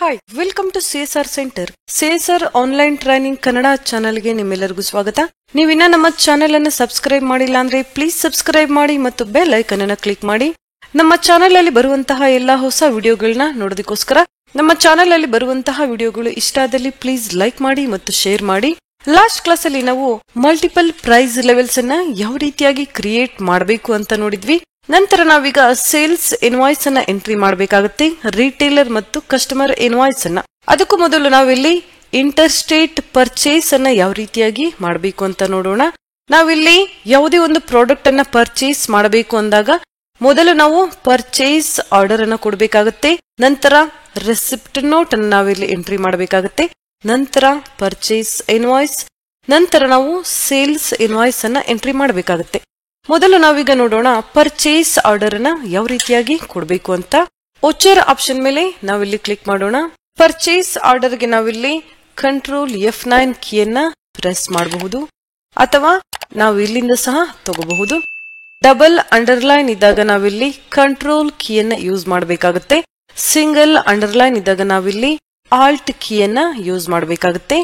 Hi, welcome to CSR centre. CSR online training Kannada ಚಾನೆಲ್ಗೆ ನಿಮ್ಮೆಲ್ಲರಿಗೂ ಸ್ವಾಗತ. ನೀವಿನ್ನ ನಮ್ಮ ಚಾನೆಲ್ ಅನ್ನು ಸಬ್ಸ್ಕ್ರೈಬ್ ಮಾಡಿಲ್ಲ ಅಂದ್ರೆ ಪ್ಲೀಸ್ ಸಬ್ಸ್ಕ್ರೈಬ್ ಮಾಡಿ ಮತ್ತು ಬೆಲ್ ಐಕನ್ ಅನ್ನು ಕ್ಲಿಕ್ ಮಾಡಿ. ನಮ್ಮ ಚಾನೆಲ್ ಅಲ್ಲಿ ಬರುವಂತಹ ಎಲ್ಲಾ ಹೊಸ ವಿಡಿಯೋಗಳನ್ನ ನೋಡೋದಕ್ಕೋಸ್ಕರ ನಮ್ಮ ಚಾನೆಲ್ ಅಲ್ಲಿ ಬರುವಂತಹ ವಿಡಿಯೋಗಳು ಇಷ್ಟ ಆದಲ್ಲಿ ಪ್ಲೀಸ್ ಲೈಕ್ ಮಾಡಿ ಮತ್ತು ಶೇರ್ ಮಾಡಿ. ಲಾಸ್ಟ್ ಕ್ಲಾಸ್ ಅಲ್ಲಿ ನಾವು ಮಲ್ಟಿಪಲ್ ಪ್ರೈಸ್ ಲೆವೆಲ್ಸ್ ಅನ್ನ ಯಾವ ರೀತಿಯಾಗಿ ಕ್ರಿಯೇಟ್ ಮಾಡಬೇಕು ಅಂತ ನೋಡಿದ್ವಿ. ನಂತರ ನಾವೀಗ ಸೇಲ್ಸ್ ಇನ್ವಾಯ್ಸ್ ಅನ್ನ ಎಂಟ್ರಿ ಮಾಡಬೇಕಾಗುತ್ತೆ, ರಿಟೇಲರ್ ಮತ್ತು ಕಸ್ಟಮರ್ ಇನ್ವಾಯ್ಸ್ ಅನ್ನ. ಅದಕ್ಕೂ ಮೊದಲು ನಾವಿಲ್ಲಿ ಇಂಟರ್ ಸ್ಟೇಟ್ ಪರ್ಚೇಸ್ ಅನ್ನ ಯಾವ ರೀತಿಯಾಗಿ ಮಾಡಬೇಕು ಅಂತ ನೋಡೋಣ. ನಾವಿಲ್ಲಿ ಯಾವುದೇ ಒಂದು ಪ್ರಾಡಕ್ಟ್ ಅನ್ನ ಪರ್ಚೇಸ್ ಮಾಡಬೇಕು ಅಂದಾಗ ಮೊದಲು ನಾವು ಪರ್ಚೇಸ್ ಆರ್ಡರ್ ಅನ್ನ ಕೊಡಬೇಕಾಗುತ್ತೆ. ನಂತರ ರೆಸಿಪ್ಟ್ ನೋಟ್ ಅನ್ನ ನಾವಿಲ್ಲಿ ಎಂಟ್ರಿ ಮಾಡಬೇಕಾಗುತ್ತೆ. ನಂತರ ಪರ್ಚೇಸ್ ಇನ್ವಾಯ್ಸ್, ನಂತರ ನಾವು ಸೇಲ್ಸ್ ಇನ್ವಾಯ್ಸ್ ಅನ್ನ ಎಂಟ್ರಿ ಮಾಡಬೇಕಾಗುತ್ತೆ. ಮೊದಲು ನಾವೀಗ ನೋಡೋಣ ಪರ್ಚೇಸ್ ಆರ್ಡರ್ ಅನ್ನ ಯಾವ ರೀತಿಯಾಗಿ ಕೊಡಬೇಕು ಅಂತ. ಓಚರ್ ಆಪ್ಷನ್ ಮೇಲೆ ನಾವಿಲ್ಲಿ ಕ್ಲಿಕ್ ಮಾಡೋಣ. ಪರ್ಚೇಸ್ ಆರ್ಡರ್ ಗೆ ನಾವಿಲ್ಲಿ ಕಂಟ್ರೋಲ್ F9 ಕೀಯನ್ನ ಪ್ರೆಸ್ ಮಾಡಬಹುದು ಅಥವಾ ನಾವು ಇಲ್ಲಿಂದ ಸಹ ತಗೋಬಹುದು. ಡಬಲ್ ಅಂಡರ್ಲೈನ್ ಇದ್ದಾಗ ನಾವಿಲ್ಲಿ ಕಂಟ್ರೋಲ್ ಕೀಯನ್ನ ಯೂಸ್ ಮಾಡಬೇಕಾಗುತ್ತೆ. ಸಿಂಗಲ್ ಅಂಡರ್ಲೈನ್ ಇದ್ದಾಗ ನಾವಿಲ್ಲಿ ಆಲ್ಟ್ ಕೀಯನ್ನ ಯೂಸ್ ಮಾಡಬೇಕಾಗುತ್ತೆ.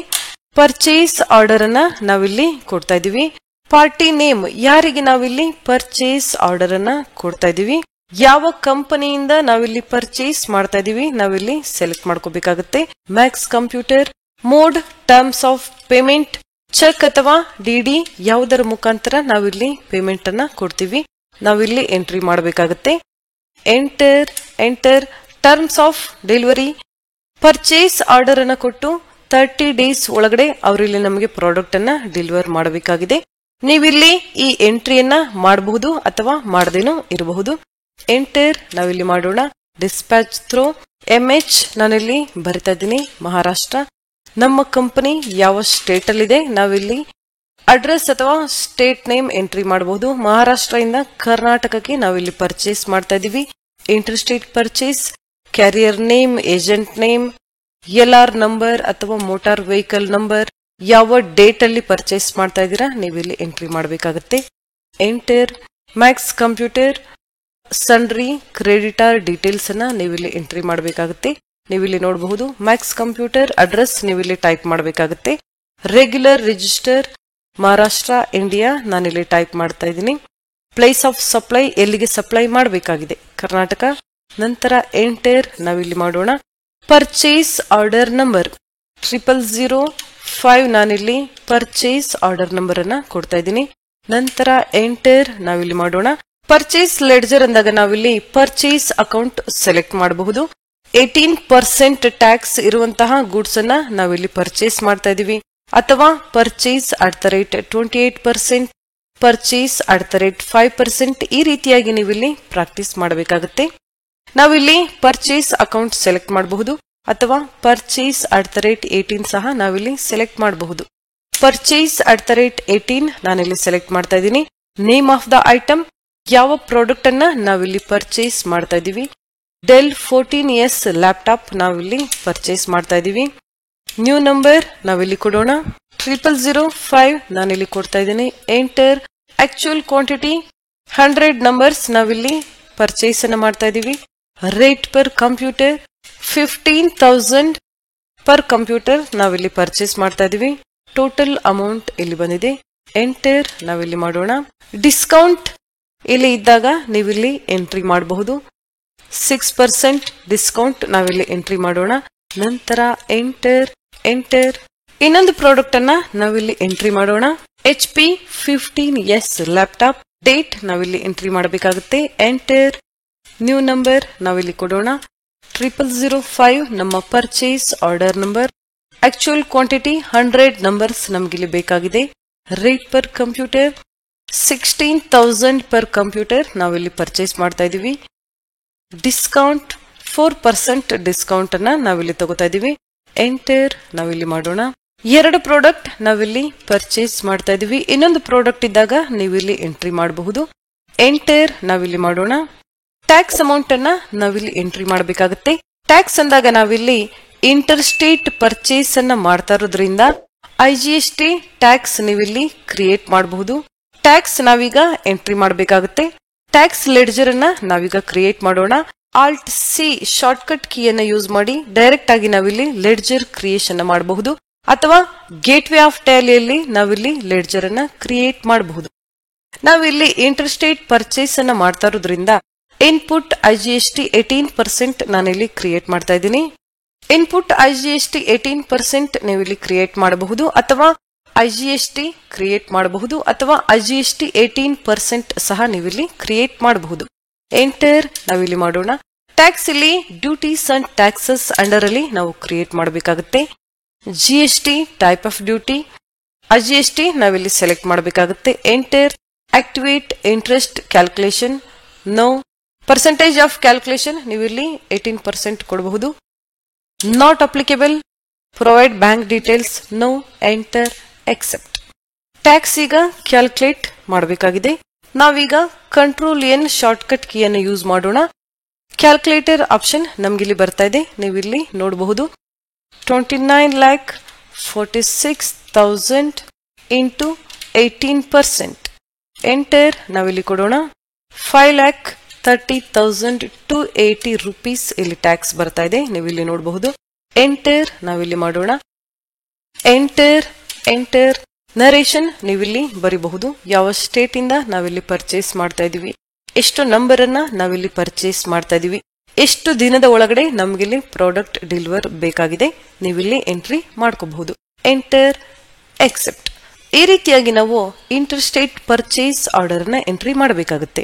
ಪರ್ಚೇಸ್ ಆರ್ಡರ್ ಅನ್ನ ನಾವಿಲ್ಲಿ ಕೊಡ್ತಾ ಇದೀವಿ. ಪಾರ್ಟಿ ನೇಮ್, ಯಾರಿಗೆ ನಾವಿಲ್ಲಿ ಪರ್ಚೇಸ್ ಆರ್ಡರ್ ಅನ್ನ ಕೊಡ್ತಾ ಇದೀವಿ, ಯಾವ ಕಂಪನಿಯಿಂದ ನಾವಿಲ್ಲಿ ಪರ್ಚೇಸ್ ಮಾಡ್ತಾ ಇದೀವಿ ನಾವಿಲ್ಲಿ ಸೆಲೆಕ್ಟ್ ಮಾಡ್ಕೋಬೇಕಾಗುತ್ತೆ. Max computer. Mode terms of payment, cheque ಅಥವಾ ಡಿಡಿ, ಯಾವುದರ ಮುಖಾಂತರ ನಾವಿಲ್ಲಿ ಪೇಮೆಂಟ್ ಅನ್ನ ಕೊಡ್ತೀವಿ ನಾವಿಲ್ಲಿ ಎಂಟ್ರಿ ಮಾಡಬೇಕಾಗುತ್ತೆ. Enter terms of delivery. Purchase order ಅನ್ನ ಕೊಟ್ಟು 30 ಡೇಸ್ ಒಳಗಡೆ ಅವರಿಲ್ಲಿ ನಮಗೆ ಪ್ರಾಡಕ್ಟ್ ಅನ್ನ ಡೆಲಿವರ್ ಮಾಡಬೇಕಾಗಿದೆ. ನೀವಿಲ್ಲಿ ಈ ಎಂಟ್ರಿಯನ್ನ ಮಾಡಬಹುದು ಅಥವಾ ಮಾಡದೇನೂ ಇರಬಹುದು. ಎಂಟರ್ ನಾವಿಲ್ಲಿ ಮಾಡೋಣ. ಡಿಸ್ಪ್ಯಾಚ್ ಥ್ರೋ MH ನಾನಿಲ್ಲಿ ಬರಿತಾ ಇದ್ದೀನಿ ಮಹಾರಾಷ್ಟ್ರ. ನಮ್ಮ ಕಂಪನಿ ಯಾವ ಸ್ಟೇಟ್ ಅಲ್ಲಿ ಇದೆ ನಾವಿಲ್ಲಿ ಅಡ್ರೆಸ್ ಅಥವಾ ಸ್ಟೇಟ್ ನೇಮ್ ಎಂಟ್ರಿ ಮಾಡಬಹುದು. ಮಹಾರಾಷ್ಟ್ರ ಇಂದ ಕರ್ನಾಟಕಕ್ಕೆ ನಾವಿಲ್ಲಿ ಪರ್ಚೇಸ್ ಮಾಡ್ತಾ ಇದೀವಿ. Inter state purchase, carrier name, agent name, LR number ಅಥವಾ ಮೋಟಾರ್ ವೆಹಿಕಲ್ ನಂಬರ್, ಯಾವ ಡೇಟ್ ಅಲ್ಲಿ ಪರ್ಚೇಸ್ ಮಾಡ್ತಾ ಇದ್ದೀರಾ ನೀವಿಲ್ಲಿ ಎಂಟ್ರಿ ಮಾಡಬೇಕಾಗುತ್ತೆ. Enter. Max computer sundry creditor details ಅನ್ನ ನೀವಿಲ್ಲಿ ಎಂಟ್ರಿ ಮಾಡಬೇಕಾಗುತ್ತೆ. ನೀವಿಲ್ಲಿ ನೋಡಬಹುದು ಮ್ಯಾಕ್ಸ್ ಕಂಪ್ಯೂಟರ್ ಅಡ್ರೆಸ್ ನೀವಿಲ್ಲಿ ಟೈಪ್ ಮಾಡಬೇಕಾಗುತ್ತೆ. ರೆಗ್ಯುಲರ್ ರಿಜಿಸ್ಟರ್ ಮಹಾರಾಷ್ಟ್ರ ಇಂಡಿಯಾ ನಾನಿಲ್ಲಿ ಟೈಪ್ ಮಾಡ್ತಾ ಇದ್ದೀನಿ. ಪ್ಲೇಸ್ ಆಫ್ ಸಪ್ಲೈ, ಎಲ್ಲಿಗೆ ಸಪ್ಲೈ ಮಾಡಬೇಕಾಗಿದೆ ಕರ್ನಾಟಕ. ನಂತರ ಎಂಟರ್ ನಾವಿಲ್ಲಿ ಮಾಡೋಣ. ಪರ್ಚೇಸ್ ಆರ್ಡರ್ ನಂಬರ್ 0005 ನಾನಿಲ್ಲಿ ಪರ್ಚೇಸ್ ಆರ್ಡರ್ ನಂಬರ್ ಅನ್ನ ಕೊಡ್ತಾ ಇದ್ದೀನಿ. ನಂತರ ಎಂಟರ್ ನಾವಿಲ್ಲಿ ಮಾಡೋಣ. ಪರ್ಚೇಸ್ ಲೆಡ್ಜರ್ ಅಂದಾಗ ನಾವಿಲ್ಲಿ ಪರ್ಚೇಸ್ ಅಕೌಂಟ್ ಸೆಲೆಕ್ಟ್ ಮಾಡಬಹುದು. 18% ಟ್ಯಾಕ್ಸ್ ಇರುವಂತಹ ಗೂಡ್ಸ್ ಅನ್ನ ನಾವಿಲ್ಲಿ ಪರ್ಚೇಸ್ ಮಾಡ್ತಾ ಇದೀವಿ ಅಥವಾ ಪರ್ಚೇಸ್ @28%, ಪರ್ಚೇಸ್ @5%, ಈ ರೀತಿಯಾಗಿ ನೀವಿಲ್ಲಿ ಪ್ರಾಕ್ಟೀಸ್ ಮಾಡಬೇಕಾಗುತ್ತೆ. ನಾವಿಲ್ಲಿ ಪರ್ಚೇಸ್ ಅಕೌಂಟ್ ಸೆಲೆಕ್ಟ್ ಮಾಡಬಹುದು ಅಥವಾ ಪರ್ಚೇಸ್ @18 ಸಹ ನಾವಿಲ್ಲಿ ಸೆಲೆಕ್ಟ್ ಮಾಡಬಹುದು. ಪರ್ಚೇಸ್ @18 ನಾನಿಲ್ಲಿ ಸೆಲೆಕ್ಟ್ ಮಾಡ್ತಾ ಇದ್ದೀನಿ. ನೇಮ್ ಆಫ್ ದ ಐಟಮ್, ಯಾವ ಪ್ರಾಡಕ್ಟ್ ಅನ್ನ ನಾವಿಲ್ಲಿ ಪರ್ಚೇಸ್ ಮಾಡ್ತಾ ಇದೀವಿ. ಡೆಲ್ 14S ಲ್ಯಾಪ್ಟಾಪ್ ನಾವಿಲ್ಲಿ ಪರ್ಚೇಸ್ ಮಾಡ್ತಾ ಇದೀವಿ. ನ್ಯೂ ನಂಬರ್ ನಾವಿಲ್ಲಿ ಕೊಡೋಣ. 0005 ನಾನಿಲ್ಲಿ ಕೊಡ್ತಾ ಇದ್ದೀನಿ. ಎಂಟರ್. ಆಕ್ಚುಯಲ್ ಕ್ವಾಂಟಿಟಿ 100 ನಂಬರ್ಸ್ ನಾವಿಲ್ಲಿ ಪರ್ಚೇಸ್ ಅನ್ನ ಮಾಡ್ತಾ ಇದೀವಿ. Rate per computer 15,000 per computer ನಾವಿಲ್ಲಿ ಪರ್ಚೇಸ್ ಮಾಡ್ತಾ ಇದೀವಿ. ಟೋಟಲ್ ಅಮೌಂಟ್ ಇಲ್ಲಿ ಬಂದಿದೆ. ಎಂಟರ್ ನಾವಿಲ್ಲಿ ಮಾಡೋಣ. ಡಿಸ್ಕೌಂಟ್ ಇಲ್ಲಿ ಇದ್ದಾಗ ನೀವಿಲ್ಲಿ ಎಂಟ್ರಿ ಮಾಡಬಹುದು. 6% ಡಿಸ್ಕೌಂಟ್ ನಾವಿಲ್ಲಿ ಎಂಟ್ರಿ ಮಾಡೋಣ. ನಂತರ ಎಂಟರ್. ಇನ್ನೊಂದು ಪ್ರಾಡಕ್ಟ್ ಅನ್ನ ನಾವಿಲ್ಲಿ ಎಂಟ್ರಿ ಮಾಡೋಣ. HP 15S laptop. ಡೇಟ್ ನಾವಿಲ್ಲಿ ಎಂಟ್ರಿ ಮಾಡಬೇಕಾಗುತ್ತೆ. ಎಂಟರ್. ನ್ಯೂ ನಂಬರ್ ನಾವಿಲ್ಲಿ ಕೊಡೋಣ. 0005 ನಮ್ಮ purchase order number. Actual quantity 100 numbers ನಮಗಿಲ್ಲಿ ಬೇಕಾಗಿದೆ. Rate per computer 16,000 per computer ನಾವಿಲ್ಲಿ ಪರ್ಚೇಸ್ ಮಾಡ್ತಾ ಇದೀವಿ. ಡಿಸ್ಕೌಂಟ್ 4% ಡಿಸ್ಕೌಂಟ್ ಅನ್ನ ನಾವಿಲ್ಲಿ ತಗೋತಾ ಇದೀವಿ. ಎಂಟರ್ ನಾವಿಲ್ಲಿ ಮಾಡೋಣ. 2 ಪ್ರಾಡಕ್ಟ್ ನಾವಿಲ್ಲಿ ಪರ್ಚೇಸ್ ಮಾಡ್ತಾ ಇದೀವಿ. ಇನ್ನೊಂದು ಪ್ರಾಡಕ್ಟ್ ಇದ್ದಾಗ ನೀವಿಲ್ಲಿ ಎಂಟ್ರಿ ಮಾಡಬಹುದು. ಎಂಟರ್ ನಾವಿಲ್ಲಿ ಮಾಡೋಣ. ಟ್ಯಾಕ್ಸ್ ಅಮೌಂಟ್ ಅನ್ನ ನಾವಿಲ್ಲಿ ಎಂಟ್ರಿ ಮಾಡಬೇಕಾಗುತ್ತೆ. ಟ್ಯಾಕ್ಸ್ ಅಂದಾಗ ನಾವಿಲ್ಲಿ ಇಂಟರ್ ಸ್ಟೇಟ್ ಪರ್ಚೇಸ್ ಅನ್ನ ಮಾಡ್ತಾ ಇರೋದ್ರಿಂದ IGST ಟ್ಯಾಕ್ಸ್ ನೀವಿಲ್ಲಿ ಕ್ರಿಯೇಟ್ ಮಾಡಬಹುದು. ಟ್ಯಾಕ್ಸ್ ನಾವೀಗ ಎಂಟ್ರಿ ಮಾಡಬೇಕಾಗುತ್ತೆ. ಟ್ಯಾಕ್ಸ್ ಲೆಡ್ಜರ್ ಅನ್ನ ನಾವೀಗ ಕ್ರಿಯೇಟ್ ಮಾಡೋಣ. ಆಲ್ಟ್ ಸಿ ಶಾರ್ಟ್ಕಟ್ ಕೀಯನ್ನು ಯೂಸ್ ಮಾಡಿ ಡೈರೆಕ್ಟ್ ಆಗಿ ನಾವಿಲ್ಲಿ ಲೆಡ್ಜರ್ ಕ್ರಿಯೇಷನ್ ಮಾಡಬಹುದು, ಅಥವಾ ಗೇಟ್ವೇ ಆಫ್ ಟ್ಯಾಲಿಯಲ್ಲಿ ನಾವಿಲ್ಲಿ ಲೆಡ್ಜರ್ ಅನ್ನ ಕ್ರಿಯೇಟ್ ಮಾಡಬಹುದು. ನಾವಿಲ್ಲಿ ಇಂಟರ್ಸ್ಟೇಟ್ ಪರ್ಚೇಸ್ ಅನ್ನ ಮಾಡ್ತಾ ಇರೋದ್ರಿಂದ ಇನ್ಪುಟ್ IGST 18% ನಾನಿಲ್ಲಿ ಕ್ರಿಯೇಟ್ ಮಾಡ್ತಾ ಇದ್ದೀನಿ. ಇನ್ಪುಟ್ IGST 18% ನೀವಿಲ್ಲಿ ಕ್ರಿಯೇಟ್ ಮಾಡಬಹುದು, ಅಥವಾ IGST ಕ್ರಿಯೇಟ್ ಮಾಡಬಹುದು, ಅಥವಾ IGST 18% ಸಹ ನೀವಿಲ್ಲಿ ಕ್ರಿಯೇಟ್ ಮಾಡಬಹುದು. ಎಂಟರ್ ನಾವಿಲ್ಲಿ ಮಾಡೋಣ. ಟ್ಯಾಕ್ಸ್ ಇಲ್ಲಿ ಡ್ಯೂಟೀಸ್ ಅಂಡ್ ಟ್ಯಾಕ್ಸಸ್ ಅಂಡರ್ ಅಲ್ಲಿ ನಾವು ಕ್ರಿಯೇಟ್ ಮಾಡಬೇಕಾಗುತ್ತೆ. GST type of duty, IGST ನಾವಿಲ್ಲಿ ಸೆಲೆಕ್ಟ್ ಮಾಡಬೇಕಾಗುತ್ತೆ. Enter. Activate interest calculation, no. Percentage of calculation ನೀವಿಲ್ಲಿ 18% ಕೊಡಬಹುದು. Not applicable. Provide bank details, no. Enter. Accept. Tax ಈಗ ಕ್ಯಾಲ್ಕುಲೇಟ್ ಮಾಡಬೇಕಾಗಿದೆ. ನಾವೀಗ Ctrl+N ಶಾರ್ಟ್ಕಟ್ ಕೀಯನ್ನು ಯೂಸ್ ಮಾಡೋಣ. ಕ್ಯಾಲ್ಕುಲೇಟರ್ ಆಪ್ಷನ್ ನಮ್ಗಿಲ್ಲಿ ಬರ್ತಾ ಇದೆ, ನೀವಿಲ್ಲಿ ನೋಡಬಹುದು. 29,46,000 ಇಂಟು 18%. ಎಂಟರ್ ನಾವಿಲ್ಲಿ ಕೊಡೋಣ. 5,30,280 ರೂಪೀಸ್ ಇಲ್ಲಿ ಟ್ಯಾಕ್ಸ್ ಬರ್ತಾ ಇದೆ, ನೀವಿಲ್ಲಿ ನೋಡಬಹುದು. ಎಂಟರ್ ನಾವಿಲ್ಲಿ ಮಾಡೋಣ. ಎಂಟರ್. ಎಂಟರ್. ನರೇಷನ್ ನೀವಿಲ್ಲಿ ಬರಿಬಹುದು. ಯಾವ ಸ್ಟೇಟ್ ಇಂದ ನಾವಿಲ್ಲಿ ಪರ್ಚೇಸ್ ಮಾಡ್ತಾ ಇದೀವಿ, ಎಷ್ಟು ನಂಬರ್ ಅನ್ನ ನಾವಿಲ್ಲಿ ಪರ್ಚೇಸ್ ಮಾಡ್ತಾ ಇದೀವಿ, ಎಷ್ಟು ದಿನದ ಒಳಗಡೆ ನಮ್ಗಿಲ್ಲಿ ಪ್ರಾಡಕ್ಟ್ ಡೆಲಿವರ್ ಬೇಕಾಗಿದೆ, ನೀವಿಲ್ಲಿ ಎಂಟ್ರಿ ಮಾಡ್ಕೋಬಹುದು. ಎಂಟರ್. ಎಕ್ಸೆಪ್ಟ್. ಈ ರೀತಿಯಾಗಿ ನಾವು ಇಂಟರ್ಸ್ಟೇಟ್ ಪರ್ಚೇಸ್ ಆರ್ಡರ್ ನ ಎಂಟ್ರಿ ಮಾಡಬೇಕಾಗುತ್ತೆ.